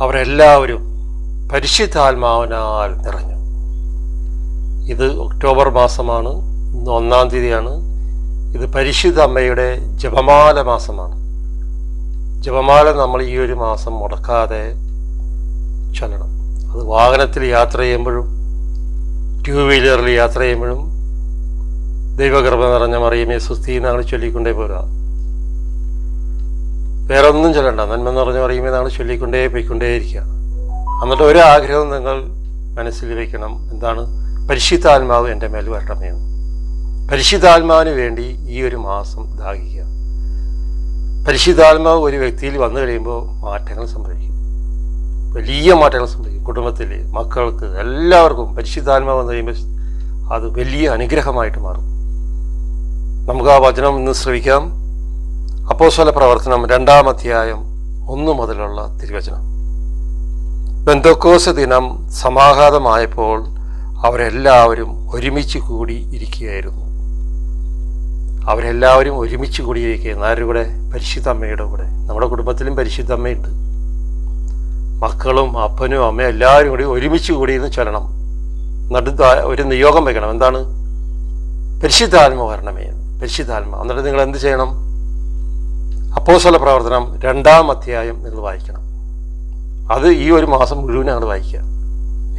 അവരെല്ലാവരും പരിശുദ്ധാത്മാവിനാൽ നിറഞ്ഞു. ഇത് ഒക്ടോബർ മാസമാണ്. ഇന്ന് 1-ാം തീയതിയാണ്. ഇത് പരിശുദ്ധ അമ്മയുടെ ജപമാല മാസമാണ്. ജപമാല നമ്മൾ ഈ ഒരു മാസം മുടക്കാതെ ചൊല്ലണം. അത് വാഹനത്തിൽ യാത്ര ചെയ്യുമ്പോഴും 2 വീലറിൽ യാത്ര ചെയ്യുമ്പോഴും ദൈവകൃപ നിറഞ്ഞ മറിയമേ സുസ്ഥി എന്നാണ് ചൊല്ലിക്കൊണ്ടേ പോരുക. വേറെ ഒന്നും ചൊല്ലണ്ട, നന്മ നിറഞ്ഞ മറിയമേ എന്നാണ് ചൊല്ലിക്കൊണ്ടേ പോയിക്കൊണ്ടേയിരിക്കുക. എന്നിട്ട് ഒരാഗ്രഹം നിങ്ങൾ മനസ്സിൽ വയ്ക്കണം. എന്താണ്? പരിശുദ്ധാത്മാവ് എൻ്റെ മേൽ വരണമേന്ന്. പരിശുദ്ധാത്മാവിന് വേണ്ടി ഈ ഒരു മാസം ദാഹിക്കുക. പരിശുദ്ധാത്മാവ് ഒരു വ്യക്തിയിൽ വന്നു കഴിയുമ്പോൾ മാറ്റങ്ങൾ സംഭവിക്കും. വലിയ മാറ്റങ്ങൾ സംഭവിക്കും. കുടുംബത്തിൽ, മക്കൾക്ക്, എല്ലാവർക്കും പരിശുദ്ധാത്മാവ് വന്നു കഴിയുമ്പോൾ അത് വലിയ അനുഗ്രഹമായിട്ട് മാറും. നമുക്ക് ആ വചനം ഇന്ന് ശ്രവിക്കാം. അപ്പോസ്തല പ്രവർത്തനം 2-ാം അധ്യായം 1 മുതലുള്ള തിരുവചനം. പെന്തക്കോസ്ത് ദിനം സമാഗതമായപ്പോൾ അവരെല്ലാവരും ഒരുമിച്ച് കൂടി ഇരിക്കുകയായിരുന്നു. അവരെല്ലാവരും ഒരുമിച്ച് കൂടിയിരിക്കുകയായിരുന്നു. ആരുടെ കൂടെ? പരിശുദ്ധ അമ്മയുടെ കൂടെ. നമ്മുടെ കുടുംബത്തിലും പരിശുദ്ധ അമ്മയുണ്ട്. മക്കളും അപ്പനും അമ്മയും എല്ലാവരും കൂടി ഒരുമിച്ച് കൂടിയിരുന്ന് ചൊല്ലണം. ഒരു നിയോഗം വയ്ക്കണം. എന്താണ്? പരിശുദ്ധാത്മ വരണമേ, പരിശുദ്ധാത്മ. എന്നിട്ട് നിങ്ങൾ എന്ത് ചെയ്യണം? അപ്പോസ്തല പ്രവർത്തനം 2-ാം അധ്യായം നിങ്ങൾ വായിക്കണം. അത് ഈ ഒരു മാസം മുഴുവനാണ് വായിക്കുക.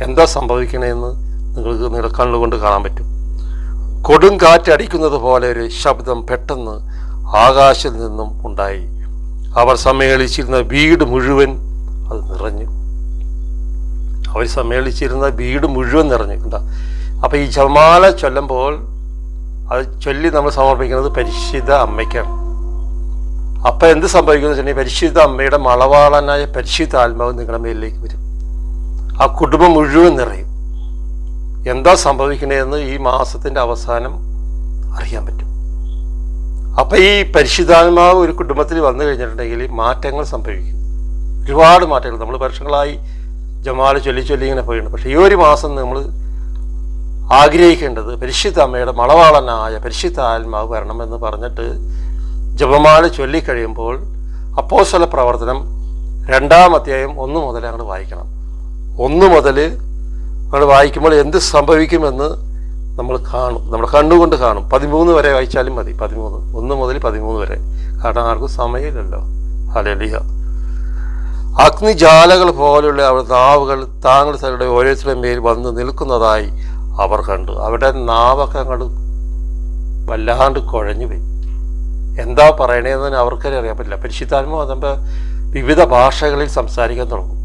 എന്താ സംഭവിക്കണേന്ന് നിങ്ങൾക്ക് നിങ്ങളുടെ കണ്ണുകൊണ്ട് കാണാൻ പറ്റും. കൊടുങ്കാറ്റടിക്കുന്നത് പോലെ ഒരു ശബ്ദം പെട്ടെന്ന് ആകാശത്തിൽ നിന്നും ഉണ്ടായി. അവർ സമ്മേളിച്ചിരുന്ന വീട് മുഴുവൻ അത് നിറഞ്ഞു. അവർ സമ്മേളിച്ചിരുന്ന വീട് മുഴുവൻ നിറഞ്ഞു. കണ്ട, അപ്പം ഈ ജപമാല ചൊല്ലുമ്പോൾ അത് ചൊല്ലി നമ്മൾ സമർപ്പിക്കുന്നത് പരിശുദ്ധ അമ്മയ്ക്കാണ്. അപ്പം എന്ത് സംഭവിക്കുന്നു വെച്ചിട്ടുണ്ടെങ്കിൽ പരിശുദ്ധ അമ്മയുടെ മണവാളനായ പരിശുദ്ധ ആത്മാവ് നിങ്ങളുടെ മേലിലേക്ക് വരും. ആ കുടുംബം മുഴുവൻ നിറയും. എന്താ സംഭവിക്കണേന്ന് ഈ മാസത്തിൻ്റെ അവസാനം അറിയാൻ പറ്റും. അപ്പം ഈ പരിശുദ്ധാത്മാവ് ഒരു കുടുംബത്തിൽ വന്നു കഴിഞ്ഞിട്ടുണ്ടെങ്കിൽ മാറ്റങ്ങൾ സംഭവിക്കും. ഒരുപാട് മാറ്റങ്ങൾ. നമ്മൾ വർഷങ്ങളായി ജമാല ചൊല്ലി ഇങ്ങനെ പോയിട്ടുണ്ട്. പക്ഷേ ഈ ഒരു മാസം നമ്മൾ ആഗ്രഹിക്കേണ്ടത് പരിശുദ്ധ അമ്മയുടെ മണവാളനായ പരിശുദ്ധ ആത്മാവ് വരണമെന്ന് പറഞ്ഞിട്ട് ജപമാല ചൊല്ലിക്കഴിയുമ്പോൾ അപ്പോസ്തല പ്രവർത്തനം 2-ാം അധ്യായം 1 മുതൽ അങ്ങോട്ട് വായിക്കണം. 1 മുതൽ അങ്ങോട്ട് വായിക്കുമ്പോൾ എന്ത് സംഭവിക്കുമെന്ന് നമ്മൾ കാണും. നമ്മുടെ കണ്ണുകൊണ്ട് കാണും. 13 വരെ വായിച്ചാലും മതി. 13, 1 മുതൽ 13 വരെ. കാരണം ആർക്കും സമയമില്ലല്ലോ. ഹല്ലേലൂയ. അഗ്നിജാലകൾ പോലുള്ള അവരുടെ നാവുകൾ താങ്കളുടെ തങ്ങളുടെ ഓരോരുത്തരുടെ മേൽ വന്ന് നിൽക്കുന്നതായി അവർ കണ്ടു. അവരുടെ നാവൊക്കെ അങ്ങോട്ട് വല്ലാണ്ട് കുഴഞ്ഞു പോയി. എന്താ പറയണേന്ന് അവർക്കരെ അറിയാൻ പറ്റില്ല. പരിശുദ്ധാത്മാവ് വന്നപ്പോൾ വിവിധ ഭാഷകളിൽ സംസാരിക്കാൻ തുടങ്ങും.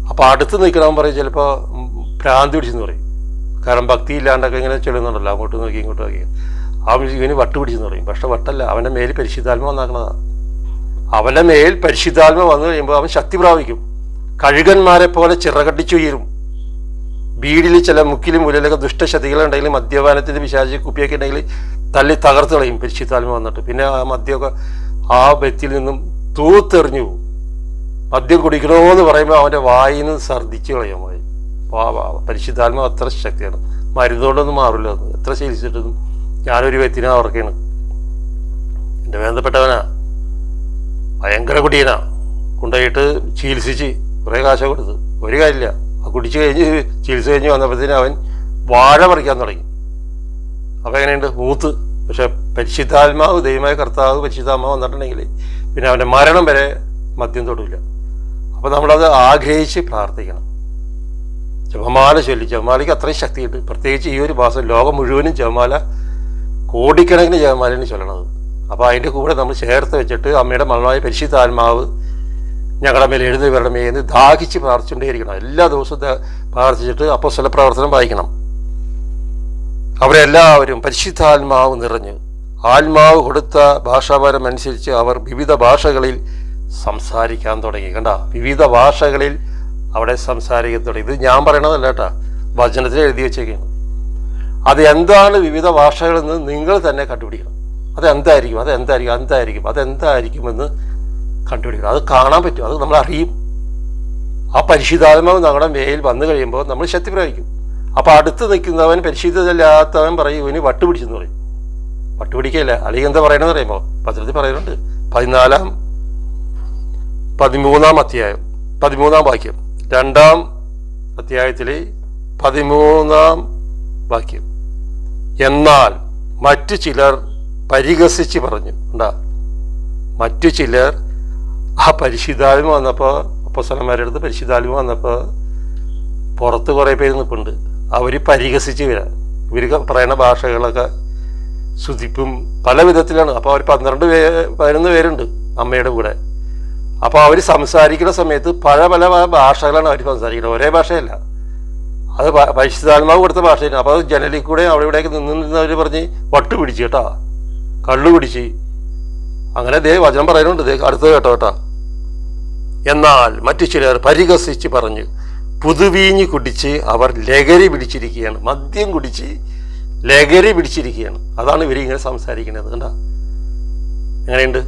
അപ്പോൾ അടുത്ത് നിൽക്കണമെന്ന് പറയും. ചിലപ്പോൾ ഭ്രാന്തി പിടിച്ചെന്ന് പറയും. കാരണം ഭക്തി ഇല്ലാണ്ടൊക്കെ ഇങ്ങനെ ചൊല്ലുന്നുണ്ടല്ലോ, അങ്ങോട്ട് നോക്കി ഇങ്ങോട്ട് നോക്കി. ഇവന് വട്ട് പിടിച്ചെന്ന് പറയും. പക്ഷെ വട്ടല്ല, അവൻ്റെ മേൽ പരിശുദ്ധാത്മാവ് വന്നാക്കണതാണ്. അവൻ്റെ മേൽ പരിശുദ്ധാത്മ വന്നു കഴിയുമ്പോൾ അവൻ ശക്തി പ്രാപിക്കും. കഴുകന്മാരെ പോലെ ചിറകടിച്ചുയരും. വീടിൽ ചില മുക്കിലും മുലയിലൊക്കെ ദുഷ്ടശക്തികളുണ്ടെങ്കിൽ, മദ്യപാനത്തിൻ്റെ പിശാചി കുപ്പിയൊക്കെ ഉണ്ടെങ്കിൽ തല്ലി തകർത്ത് കളയും പരിശുദ്ധാത്മ വന്നിട്ട്. പിന്നെ ആ മദ്യമൊക്കെ ആ വ്യക്തിയിൽ നിന്നും തൂത്തെറിഞ്ഞു പോകും. മദ്യം കുടിക്കണമെന്ന് പറയുമ്പോൾ അവൻ്റെ വായിൽ നിന്ന് ഛർദ്ദിച്ച് കളയാൻ പോയി. പരിശുദ്ധാത്മ അത്ര ശക്തിയാണ്. മരുന്നുകൊണ്ടൊന്നും മാറില്ല. അത് എത്ര ചികിത്സിച്ചിട്ടൊന്നും. ഞാനൊരു വ്യക്തിനെ ഓർക്കുകയാണ്. എൻ്റെ ബന്ധപ്പെട്ടവനാ, ഭയങ്കര കുടിയനാ. കൊണ്ടുപോയിട്ട് ചികിത്സിച്ച് കുറേ കാശ കൊടുത്ത് ഒരു കാര്യമില്ല. ആ കുടിച്ച് കഴിഞ്ഞ് ചികിത്സ കഴിഞ്ഞ് വന്നപ്പോഴത്തേന് അവൻ വാഴ പറിക്കാൻ തുടങ്ങി. അപ്പോൾ എങ്ങനെയുണ്ട്? മൂത്ത്. പക്ഷെ പരിശുദ്ധാത്മാവ്, ദൈവമായ കർത്താവ് പരിശുദ്ധാത്മാവ് വന്നിട്ടുണ്ടെങ്കിൽ പിന്നെ അവൻ്റെ മരണം വരെ മദ്യം തൊടില്ല. അപ്പോൾ നമ്മളത് ആഗ്രഹിച്ച് പ്രാർത്ഥിക്കണം. ജപമാല ചൊല്ലി. ജപമാലയ്ക്ക് അത്രയും ശക്തിയുണ്ട്. പ്രത്യേകിച്ച് ഈ ഒരു മാസം ലോകം മുഴുവനും ജപമാല കോടിക്കണക്കിന് ജപമാലയാണ് ചൊല്ലണത്. അപ്പോൾ അതിൻ്റെ കൂടെ നമ്മൾ ചേർത്ത് വെച്ചിട്ട് അമ്മയുടെ മരണമായ പരിശുദ്ധാത്മാവ് ഞങ്ങളുടെ മേൽ എഴുതി വരണമേ എന്ന് ദാഹിച്ച് പ്രാർത്ഥിച്ചുകൊണ്ടേയിരിക്കണം. എല്ലാ ദിവസവും പ്രാർത്ഥിച്ചിട്ട് അപ്പോസ്തല പ്രവർത്തനം വായിക്കണം. അവരെല്ലാവരും പരിശുദ്ധാത്മാവ് നിറഞ്ഞ് ആത്മാവ് കൊടുത്ത ഭാഷാപരം അനുസരിച്ച് അവർ വിവിധ ഭാഷകളിൽ സംസാരിക്കാൻ തുടങ്ങി. കണ്ട, വിവിധ ഭാഷകളിൽ അവിടെ സംസാരിക്കാൻ തുടങ്ങി. ഇത് ഞാൻ പറയണതല്ല കേട്ടാ, വചനത്തിൽ എഴുതി വെച്ചേക്കാണ്. അത് എന്താണ് വിവിധ ഭാഷകളെന്ന് നിങ്ങൾ തന്നെ കണ്ടുപിടിക്കണം. അതെന്തായിരിക്കുമെന്ന് കണ്ടുപിടിക്കണം. അത് കാണാൻ പറ്റും. അത് നമ്മൾ അറിയും. ആ പരിശുദ്ധാത്മാവ് നമ്മുടെ മേൽ വന്നു കഴിയുമ്പോൾ നമ്മൾ ശക്തി പ്രാപിക്കും. അപ്പോൾ അടുത്ത് നിൽക്കുന്നവൻ പരിശുദ്ധമില്ലാത്തവൻ പറയും ഇവന് വട്ടുപിടിച്ചെന്ന് പറയും. വട്ടുപിടിക്കല്ല, അല്ലെങ്കിൽ എന്താ പറയണമെന്ന് പറയുമ്പോൾ പത്രത്തിൽ പറയുന്നുണ്ട്. 13-ാം അധ്യായം 13-ാം വാക്യം, 2-ാം അധ്യായത്തിലെ 13-ാം വാക്യം. എന്നാൽ മറ്റു ചിലർ പരിഹസിച്ച് പറഞ്ഞു. ഉണ്ടാ, മറ്റു ചിലർ ആ പരിശുദ്ധാത്മ വന്നപ്പോൾ, അപ്പോസ്തലന്മാരുടെ അടുത്ത് പരിശുദ്ധാത്മ വന്നപ്പോൾ പുറത്ത് കുറേ പേര് നിൽപ്പുണ്ട്. അവർ പരിഹസിച്ച് വരാം. ഇവർ പറയുന്ന ഭാഷകളൊക്കെ സ്തുതിപ്പും പല വിധത്തിലാണ്. അപ്പോൾ അവർ 11 പേരുണ്ട് അമ്മയുടെ കൂടെ. അപ്പോൾ അവർ സംസാരിക്കുന്ന സമയത്ത് പല പല ഭാഷകളാണ് അവർ സംസാരിക്കുന്നത്, ഒരേ ഭാഷയല്ല. അത് പരിശുദ്ധാത്മാവ് കൊടുത്ത ഭാഷയാണ്. അപ്പോൾ അത് ജനലിൽ കൂടെ അവിടെ ഇവിടെയൊക്കെ നിന്നവർ പറഞ്ഞ് വട്ട് പിടിച്ച് കേട്ടോ, കള്ളു പിടിച്ച്, അങ്ങനെ വചനം പറയുന്നുണ്ട്. അടുത്തത് കേട്ടോ. എന്നാൽ മറ്റു ചിലർ പരിഹസിച്ച് പറഞ്ഞു, പുതുവീഞ്ഞ് കുടിച്ച് അവർ ലഹരി പിടിച്ചിരിക്കുകയാണ്. മദ്യം കുടിച്ച് ലഹരി പിടിച്ചിരിക്കുകയാണ്. അതാണ് ഇവരിങ്ങനെ സംസാരിക്കുന്നത്. കണ്ടാ എങ്ങനെയുണ്ട്?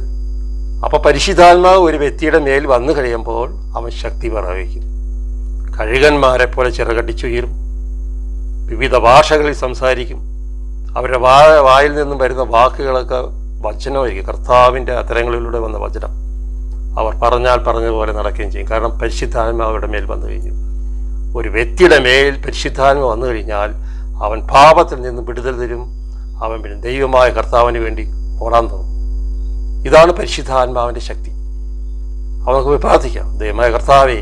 അപ്പോൾ പരിശുദ്ധാത്മാവ് ഒരു വ്യക്തിയുടെ മേൽ വന്നു കഴിയുമ്പോൾ അവൻ ശക്തി പ്രയോഗിക്കും. കഴുകന്മാരെ പോലെ ചിറകടിച്ചുയരും, വിവിധ ഭാഷകളിൽ സംസാരിക്കും. അവരുടെ വായിൽ നിന്നും വരുന്ന വാക്കുകളൊക്കെ വചനമായിരിക്കും, കർത്താവിൻ്റെ അത്തരങ്ങളിലൂടെ വന്ന വചനം. അവർ പറഞ്ഞാൽ പറഞ്ഞതുപോലെ നടക്കുകയും ചെയ്യും. കാരണം പരിശുദ്ധാത്മാവ് അവരുടെ മേൽ വന്നു കഴിഞ്ഞു. ഒരു വ്യക്തിയുടെ മേൽ പരിശുദ്ധാത്മ വന്നു കഴിഞ്ഞാൽ അവൻ പാപത്തിൽ നിന്ന് വിടുതൽ തരും. അവൻ പിന്നെ ദൈവമായ കർത്താവിന് വേണ്ടി ഓടാൻ തുടങ്ങും. ഇതാണ് പരിശുദ്ധാത്മാവിൻ്റെ ശക്തി. അവർക്ക് പ്രാർത്ഥിക്കാം, ദൈവമായ കർത്താവേ,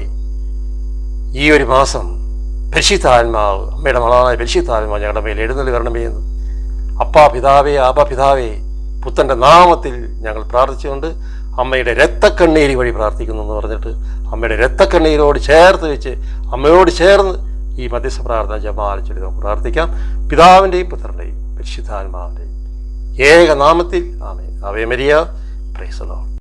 ഈ ഒരു മാസം പരിശുദ്ധാത്മാവ്, അമ്മയുടെ മകളായ പരിശുദ്ധാത്മാവ് ഞങ്ങളുടെ മേൽ എഴുന്നള്ളി വരണമേ എന്ന് അപ്പാ പിതാവേ, ആബാ പിതാവേ, പുത്രൻ്റെ നാമത്തിൽ ഞങ്ങൾ പ്രാർത്ഥിച്ചുകൊണ്ട് അമ്മയുടെ രക്തക്കണ്ണീര് വഴി പ്രാർത്ഥിക്കുന്നു എന്ന് പറഞ്ഞിട്ട് അമ്മയുടെ രക്തക്കണ്ണീരോട് ചേർത്ത് വെച്ച് അമ്മയോട് ചേർന്ന് ഈ മധ്യസ്ഥ പ്രാർത്ഥന ജപമാല ചൊല്ലി നമുക്ക് പ്രാർത്ഥിക്കാം. പിതാവിൻ്റെയും പുത്രൻ്റെയും പരിശുദ്ധാത്മാവിൻ്റെയും ഏക നാമത്തിൽ ആമേൻ. Ave Maria. Praise the Lord.